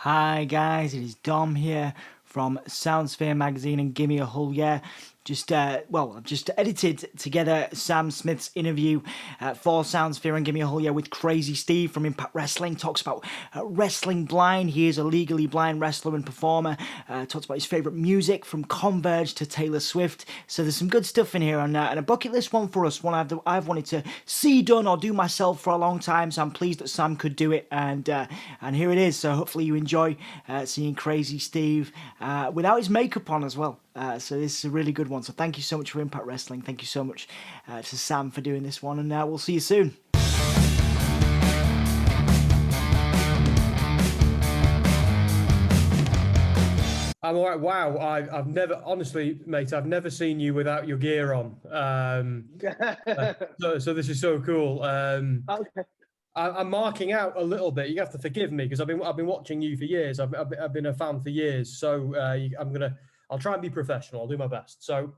Hi guys, it is Dom here from Soundsphere magazine and Gimme a Hull. Yeah, I've just edited together Sam Smith's interview for Soundsphere and Gimme a Hull. Yeah, with Crazy Steve from Impact Wrestling. Talks about wrestling blind. He is a legally blind wrestler and performer. Talks about his favorite music from Converge to Taylor Swift. So there's some good stuff in here, and a bucket list one for us. One I've wanted to see done or do myself for a long time. So I'm pleased that Sam could do it, and here it is. So hopefully you enjoy seeing Crazy Steve without his makeup on as well. So this is a really good one. So thank you so much for Impact Wrestling. Thank you so much to Sam for doing this one, and we'll see you soon. I'm all right. Wow, I've never, honestly, mate, I've never seen you without your gear on. So this is so cool. Okay. I'm marking out a little bit. You have to forgive me because I've been watching you for years. I've been a fan for years. So I'll try and be professional. I'll do my best. So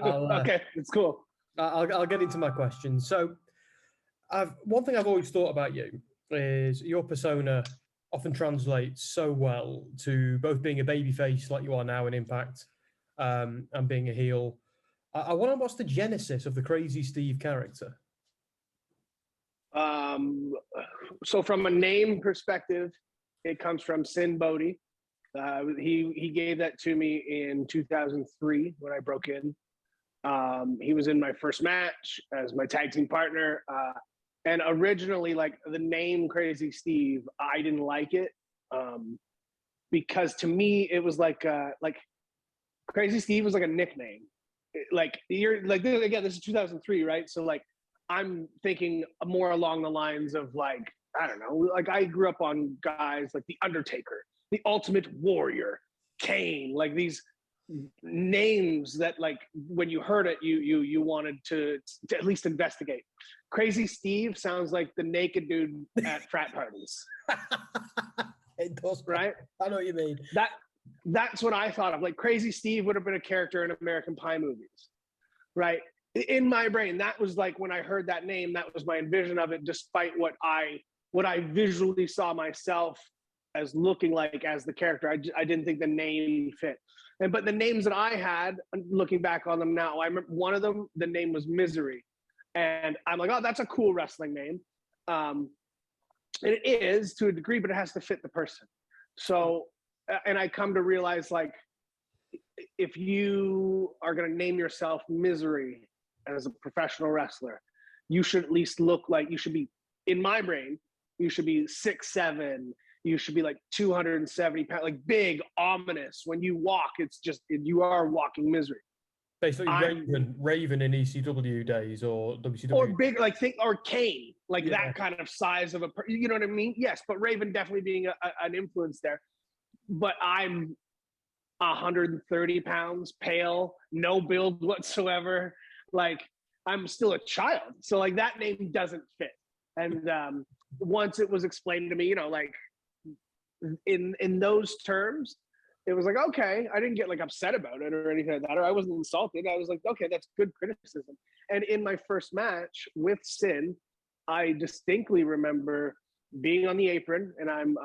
Okay, it's cool. I'll get into my questions. So one thing I've always thought about you is your persona often translates so well to both being a babyface like you are now in Impact and being a heel. I wonder what's the genesis of the Crazy Steve character? So from a name perspective, it comes from Sinn Bodhi. He gave that to me in 2003 when I broke in. He was in my first match as my tag team partner. And originally, like the name Crazy Steve, I didn't like it because to me it was like Crazy Steve was like a nickname. Like you're like again, this is 2003, right? So like I'm thinking more along the lines of like I don't know, like I grew up on guys like the Undertaker, the Ultimate Warrior, Kane, like these names that like when you heard it you wanted to at least investigate. Crazy Steve sounds like the naked dude at frat parties. It does, right? I know what you mean. That's what I thought of. Like Crazy Steve would have been a character in American Pie movies, right? In my brain, that was like when I heard that name, that was my envision of it, despite what I visually saw myself as looking like as the character. I didn't think the name fit. But the names that I had, looking back on them now, I remember one of them, the name was Misery. And I'm like, oh, that's a cool wrestling name. And it is to a degree, but it has to fit the person. So, and I come to realize like, if you are going to name yourself Misery as a professional wrestler, you should at least look like, you should be, in my brain, you should be 6'7", you should be like 270 pounds, like big, ominous. When you walk, it's just, you are walking misery. Basically, Raven in ECW days or WCW. Or big, like or Kane, like that kind of size of you know what I mean? Yes, but Raven definitely being an influence there. But I'm 130 pounds, pale, no build whatsoever. Like I'm still a child. So like that name doesn't fit. And once it was explained to me, you know, like in those terms, it was like, okay, I didn't get like upset about it or anything like that, or I wasn't insulted. I was like, okay, that's good criticism. And in my first match with Sinn, I distinctly remember being on the apron and I'm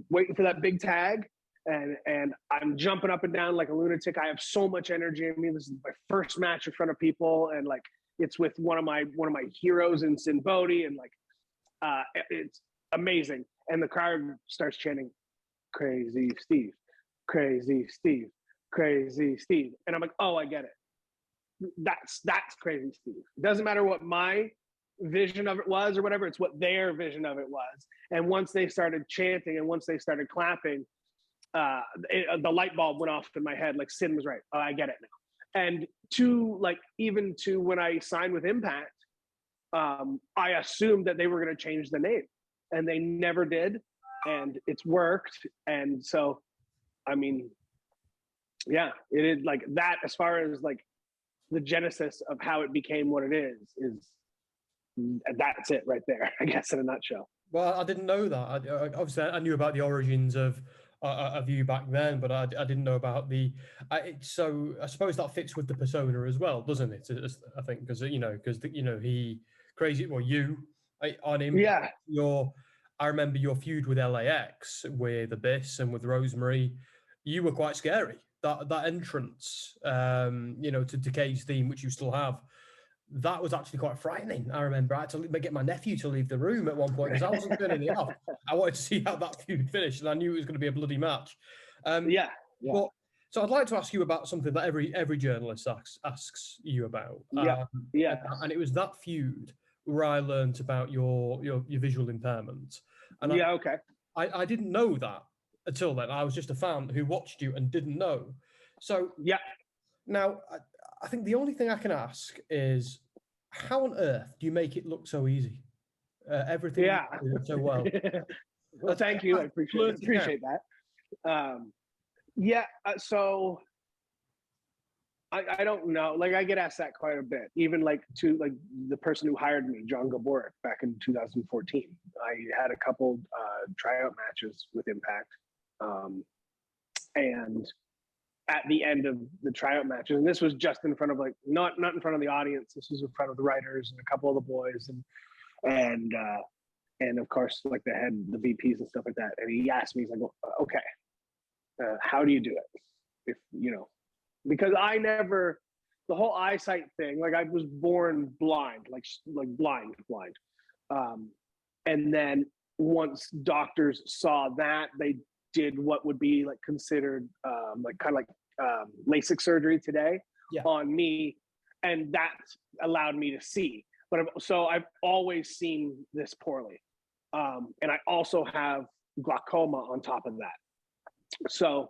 waiting for that big tag and I'm jumping up and down like a lunatic. I have so much energy in me. This is my first match in front of people, and like it's with one of my heroes in Sinn Bodhi, and like it's amazing. And the crowd starts chanting, "Crazy Steve, Crazy Steve, Crazy Steve," and I'm like, oh, I get it. That's Crazy Steve. It doesn't matter what my vision of it was or whatever, it's what their vision of it was. And once they started chanting and once they started clapping, the light bulb went off in my head. Like Sinn was right. Oh, I get it now. And even to when I signed with Impact, I assumed that they were going to change the name, and they never did. And it's worked. And so, I mean, yeah, it is like that. As far as like the genesis of how it became what it is that's it right there, I guess, in a nutshell. Well, I didn't know that. Obviously, I knew about the origins of you back then, but I didn't know about the. So I suppose that fits with the persona as well, doesn't it? I think because he crazy. Well, you on him. Yeah. You're I remember your feud with LAX, with Abyss and with Rosemary. You were quite scary. That entrance, to Decay's theme, which you still have, that was actually quite frightening. I remember I had to get my nephew to leave the room at one point because I wasn't turning it off. I wanted to see how that feud finished, and I knew it was going to be a bloody match. Yeah. But so I'd like to ask you about something that every journalist asks you about. And it was that feud where I learned about your visual impairment. And I didn't know that until then. I was just a fan who watched you and didn't know. So now I think the only thing I can ask is, how on earth do you make it look so easy? Everything you do so well. Well, thank you. I appreciate that. So I don't know. Like, I get asked that quite a bit. Even like to like the person who hired me, John Gaboric, back in 2014. I had a couple tryout matches with Impact, and at the end of the tryout matches, and this was just in front of like not in front of the audience. This was in front of the writers and a couple of the boys and of course like the VPs and stuff like that. And he asked me, he's like, okay, how do you do it? If because the whole eyesight thing, like I was born blind, like blind. And then once doctors saw that, they did what would be like considered LASIK surgery today on me, and that allowed me to see. But I've always seen this poorly, and I also have glaucoma on top of that. So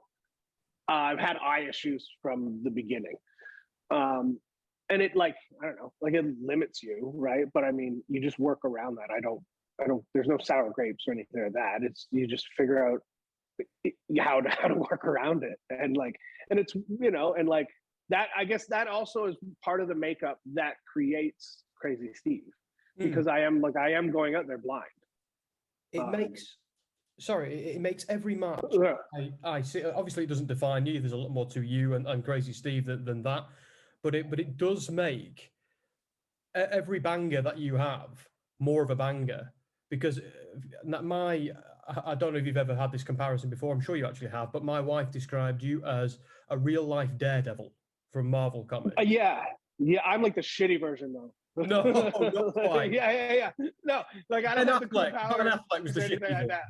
I've had eye issues from the beginning, and it I don't know, it limits you, right? But I mean, you just work around that. I don't. There's no sour grapes or anything like that. It's you just figure out how to work around it, and it's that. I guess that also is part of the makeup that creates Crazy Steve, because I am going out there blind. It makes every match. I see. Obviously, it doesn't define you. There's a lot more to you and Crazy Steve than that, but it does make every banger that you have more of a banger. Because I don't know if you've ever had this comparison before. I'm sure you actually have. But my wife described you as a real life Daredevil from Marvel Comics. Yeah. I'm like the shitty version though. No, not quite. Yeah. No, like I don't have the cool powers. Ben Affleck was the shitty like that.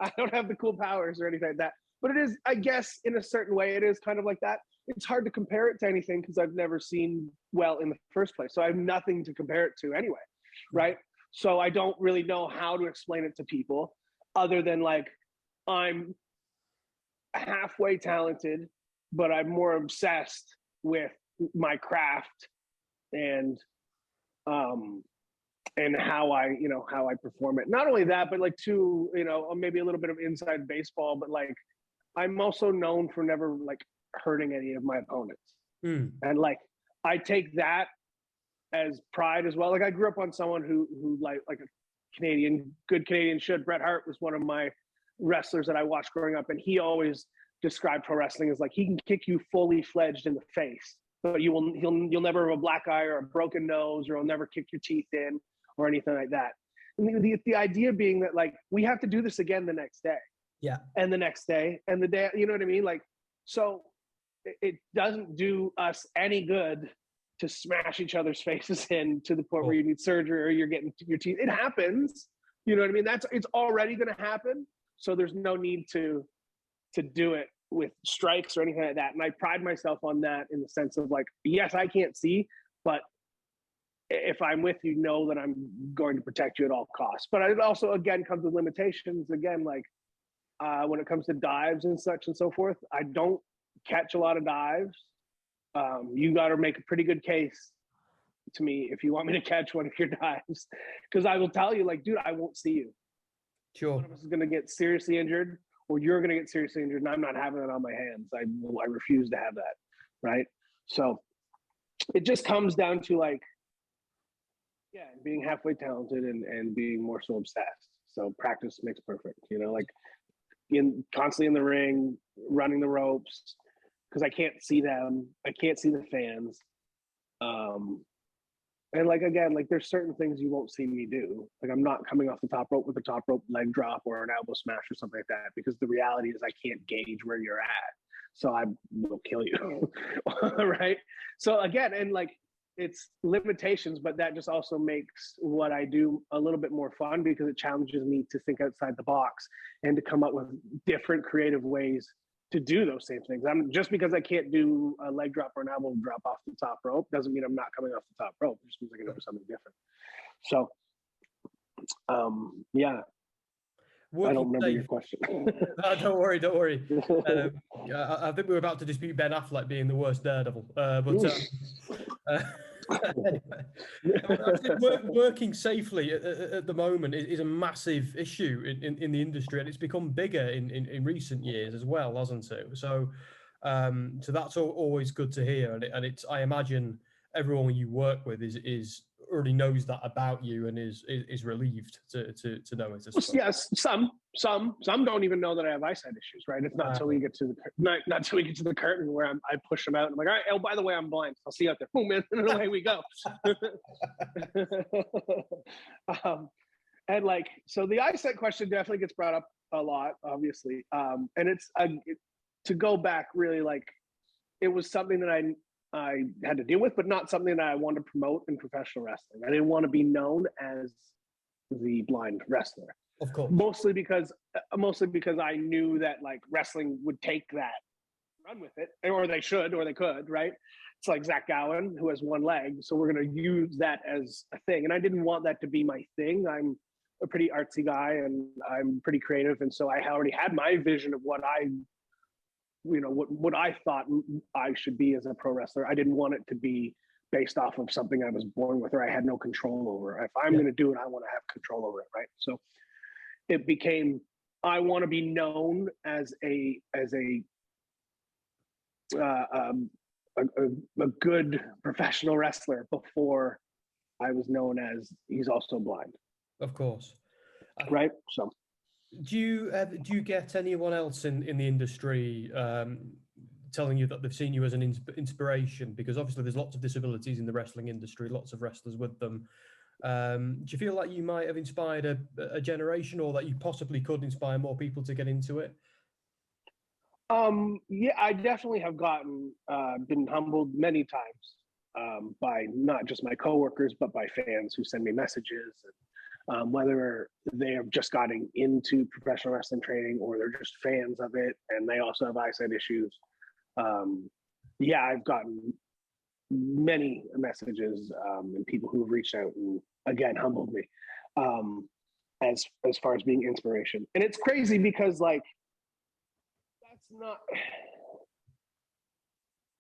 I don't have the cool powers or anything like that. But it is, I guess, in a certain way, it is kind of like that. It's hard to compare it to anything because I've never seen well in the first place. So I have nothing to compare it to anyway, right? So I don't really know how to explain it to people other than like I'm halfway talented, but I'm more obsessed with my craft and how I perform it. Not only that, but like too, maybe a little bit of inside baseball, but like I'm also known for never like hurting any of my opponents. And like I take that as pride as well. Like I grew up on someone who like a good Canadian should. Bret Hart was one of my wrestlers that I watched growing up, and he always described pro wrestling as like he can kick you fully fledged in the face, but you'll never have a black eye or a broken nose, or he'll never kick your teeth in or anything like that. And the idea being that like we have to do this again the next day, and the next day, and the day, you know what I mean? Like, so it doesn't do us any good to smash each other's faces in to the point where you need surgery or you're getting your teeth. It happens, you know what I mean? It's already going to happen. So there's no need to do it with strikes or anything like that. And I pride myself on that in the sense of like, yes, I can't see, but if I'm with you, know that I'm going to protect you at all costs. But it also, again, comes with limitations. Again, like when it comes to dives and such and so forth, I don't catch a lot of dives. You got to make a pretty good case to me if you want me to catch one of your dives, because I will tell you, like, dude, I won't see you. Sure. One of us is going to get seriously injured, or you're going to get seriously injured, and I'm not having it on my hands. I refuse to have that, right? So it just comes down to like, being halfway talented and being more so obsessed. So practice makes perfect, like constantly in the ring, running the ropes, because I can't see them. I can't see the fans. And like, again, like there's certain things you won't see me do. Like I'm not coming off the top rope with a top rope leg drop or an elbow smash or something like that, because the reality is I can't gauge where you're at. So I will kill you. Right. So again, and like it's limitations, but that just also makes what I do a little bit more fun, because it challenges me to think outside the box and to come up with different creative ways to do those same things. I'm just because I can't do a leg drop or an elbow drop off the top rope doesn't mean I'm not coming off the top rope. It just means I can do something different. So, yeah. I don't remember your question. No, don't worry. I think we were about to dispute Ben Affleck being the worst Daredevil, anyway, working safely at the moment is a massive issue in the industry, and it's become bigger in recent years as well, hasn't it? So that's always good to hear, and it's I imagine everyone you work with is already knows that about you and is relieved to know it as well. Yes, some don't even know that I have eyesight issues, right? It's not until we get to the not till we get to the curtain where I push them out and I'm like, all right, oh, by the way, I'm blind. I'll see you out there. Boom, and away we go. And like, so the eyesight question definitely gets brought up a lot, obviously. And it's to go back really, like it was something that I had to deal with, but not something that I wanted to promote in professional wrestling. I didn't want to be known as the blind wrestler. Of course. Mostly because I knew that like wrestling would take that, run with it, or they should, or they could, right? It's like Zach Gowen, who has one leg, so we're going to use that as a thing. And I didn't want that to be my thing. I'm a pretty artsy guy, and I'm pretty creative, and so I already had my vision of what I thought I should be as a pro wrestler. I didn't want it to be based off of something I was born with or I had no control over. If I'm going to do it, I want to have control over it, right? So it became, I want to be known as a good professional wrestler before I was known as he's also blind. Of course. Right. So do you get anyone else in the industry telling you that they've seen you as an inspiration? Because obviously there's lots of disabilities in the wrestling industry, lots of wrestlers with them. Do you feel like you might have inspired a generation, or that you possibly could inspire more people to get into it? Yeah, I definitely have been humbled many times by not just my coworkers, but by fans who send me messages, and whether they have just gotten into professional wrestling training or they're just fans of it and they also have eyesight issues. Yeah, I've gotten many messages and people who have reached out and again humbled me as far as being inspiration. And it's crazy because like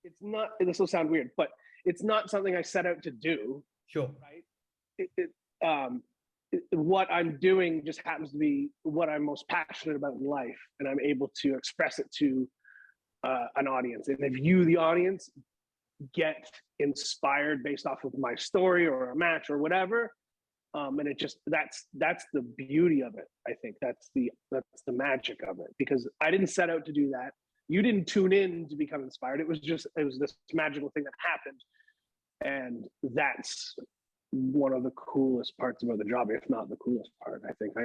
it's not this will sound weird, but it's not something I set out to do. Sure. Right. What I'm doing just happens to be what I'm most passionate about in life, and I'm able to express it to an audience. And if you, the audience, get inspired based off of my story or a match or whatever, and it just that's the beauty of it. I think that's the magic of it, because I didn't set out to do that. You didn't tune in to become inspired. It was this magical thing that happened, and that's one of the coolest parts about the job, if not the coolest part. I think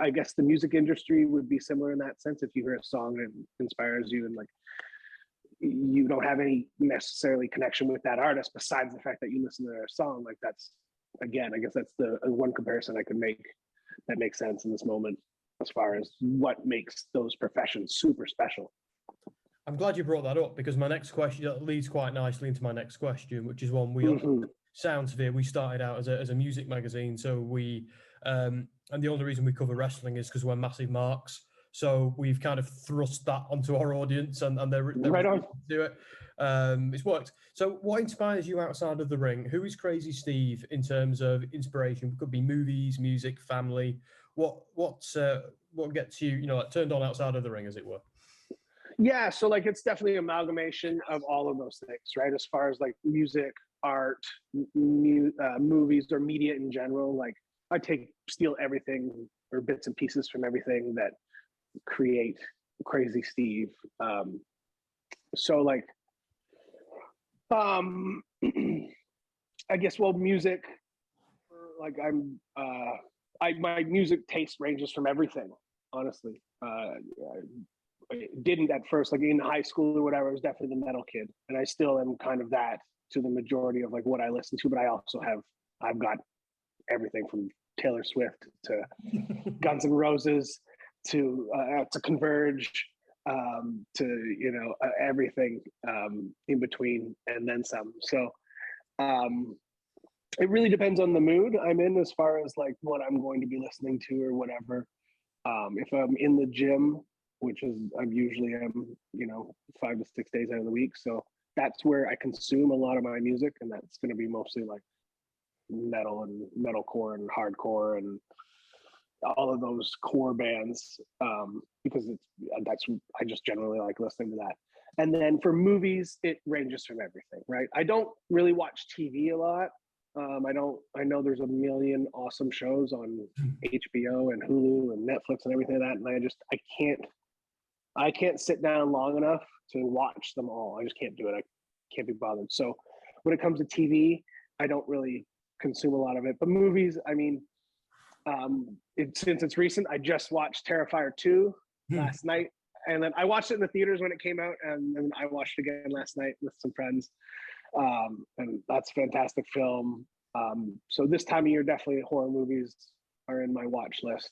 I guess the music industry would be similar in that sense. If you hear a song that inspires you and like you don't have any necessarily connection with that artist besides the fact that you listen to their song, like that's, again, I guess that's the one comparison I could make that makes sense in this moment as far as what makes those professions super special. I'm glad you brought that up, because my next question leads quite nicely into my next question, which is one we Soundsphere, we started out as a music magazine, so we and the only reason we cover wrestling is because we're massive marks. So we've kind of thrust that onto our audience, and they're right on. Do it. It's worked. So what inspires you outside of the ring? Who is Crazzy Steve in terms of inspiration? It could be movies, music, family. What gets you, like, turned on outside of the ring, as it were? Yeah, so like it's definitely an amalgamation of all of those things, right? As far as like music, art, movies, or media in general, like I steal everything or bits and pieces from everything that create Crazzy Steve. So like I guess, well, music, like my music taste ranges from everything, honestly. I didn't at first, like in high school or whatever, I was definitely the metal kid. And I still am kind of that to the majority of like what I listen to, but I've got everything from Taylor Swift to Guns N' Roses to Converge, to, you know, everything in between and then some. So it really depends on the mood I'm in as far as like what I'm going to be listening to or whatever. If I'm in the gym, which is I usually am, you know, 5 to 6 days out of the week, so that's where I consume a lot of my music, and that's going to be mostly like metal and metalcore and hardcore and all of those core bands, because I just generally like listening to that. And then for movies, it ranges from everything, right? I don't really watch TV a lot. I know there's a million awesome shows on HBO and Hulu and Netflix and everything like that, and I can't sit down long enough to watch them all. I just can't do it. I can't be bothered. So when it comes to TV, I don't really consume a lot of it. But movies, I mean, since it's recent, I just watched Terrifier 2 last night. And then I watched it in the theaters when it came out, and then I watched it again last night with some friends. And that's a fantastic film. So this time of year, definitely horror movies are in my watch list.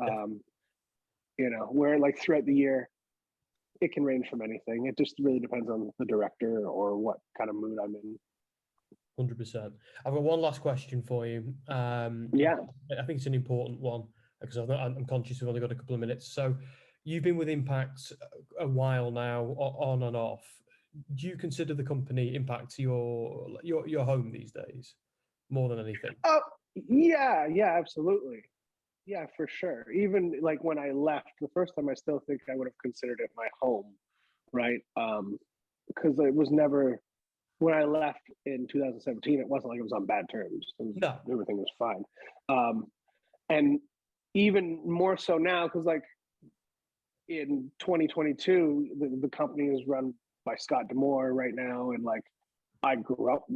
You know, where like throughout the year, it can range from anything. It just really depends on the director or what kind of mood I'm in. 100%. I've got one last question for you. Yeah. I think it's an important one because I'm conscious we've only got a couple of minutes. So you've been with Impact a while now, on and off. Do you consider the company Impact your home these days more than anything? Oh, yeah, absolutely. Yeah, for sure. Even like when I left the first time, I still think I would have considered it my home, right? Because it was never, when I left in 2017, it wasn't like it was on bad terms. No. Everything was fine. And even more so now, because like in 2022, the company is run by Scott D'Amore right now, and like I grew up,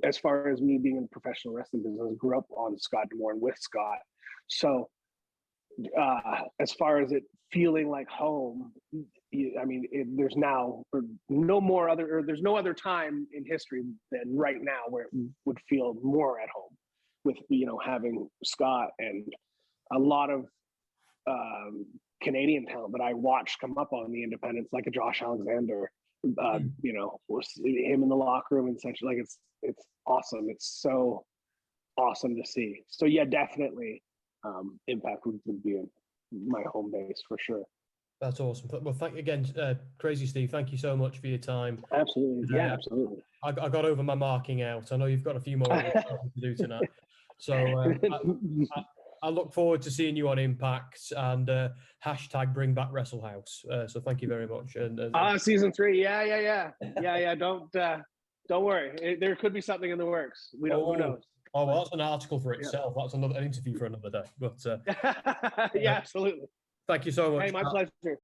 as far as me being in the professional wrestling business, I grew up on Scott D'Amore and with Scott. So as far as it feeling like home, I mean, there's no other time in history than right now where it would feel more at home with, you know, having Scott and a lot of Canadian talent that I watched come up on the independents, like a Josh Alexander, you know, him in the locker room and such. Like it's awesome. It's so awesome to see. So yeah, definitely Impact would be my home base for sure. That's awesome. Well, thank you again, Crazy Steve. Thank you so much for your time. Absolutely. Yeah, absolutely. I got over my marking out. I know you've got a few more to do tonight. So I look forward to seeing you on Impact and hashtag bring back Wrestle House. So thank you very much. And season 3. Yeah. Don't worry. There could be something in the works. We don't. Who knows? Oh, well, that's an article for itself. Yeah. That's an interview for another day. But yeah, absolutely. Thank you so much. Hey, my pleasure.